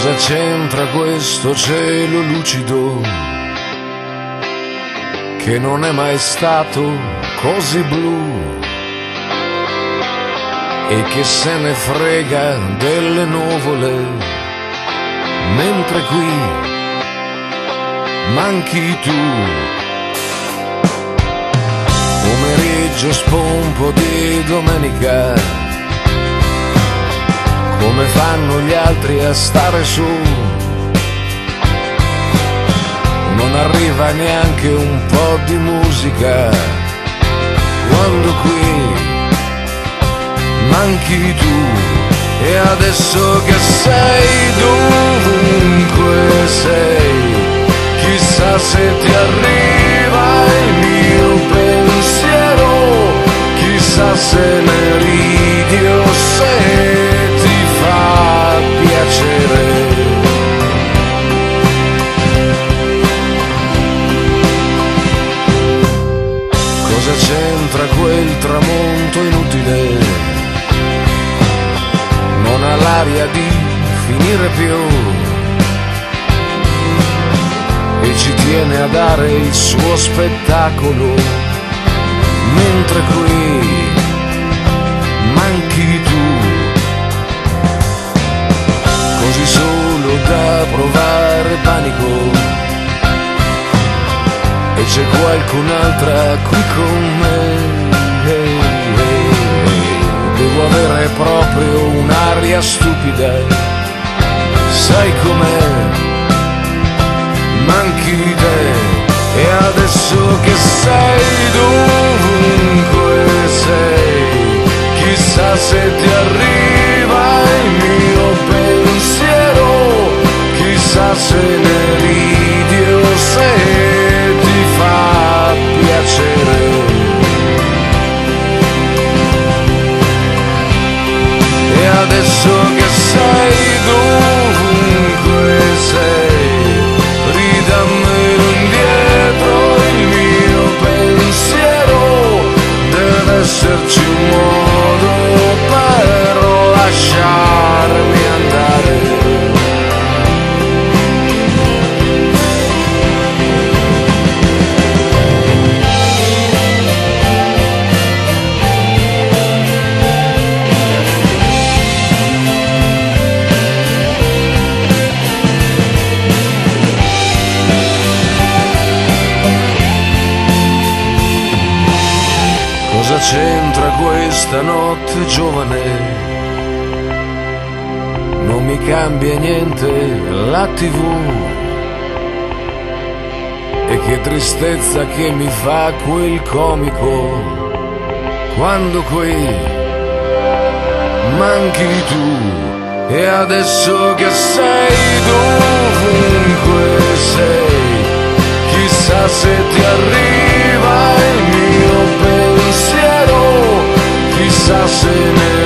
Cosa c'entra questo cielo lucido che non è mai stato così blu e che se ne frega delle nuvole, mentre qui manchi tu. Pomeriggio spompo di domenica, come fanno gli altri a stare su, non arriva neanche un po' di musica, quando qui manchi tu. E adesso che sei dovunque sei, chissà se ti arriva il mio pensiero, chissà se ne ridi o se ti fa piacere. Cosa c'entra quel tramonto inutile? Non ha l'aria di finire più e ci tiene a dare il suo spettacolo, mentre qui manchi tu, così solo da provare panico, e c'è qualcun'altra qui con me. Devo avere proprio un'aria stupida, sai com'è, manchi te. E adesso che sei dovunque sei, chissà se ti arriva il mio pensiero, chissà se ne ridi o se ti fa piacere. E adesso che sei dovunque sei, ridammelo indietro il mio pensiero, deve esserci un modo per lasciarmi andare. Cosa c'entra questa notte giovane? Non mi cambia niente la TV, e che tristezza che mi fa quel comico, quando qui manchi tu. E adesso che sei dovunque sei, chissà se ti arriva il mio pensiero, chissà se ne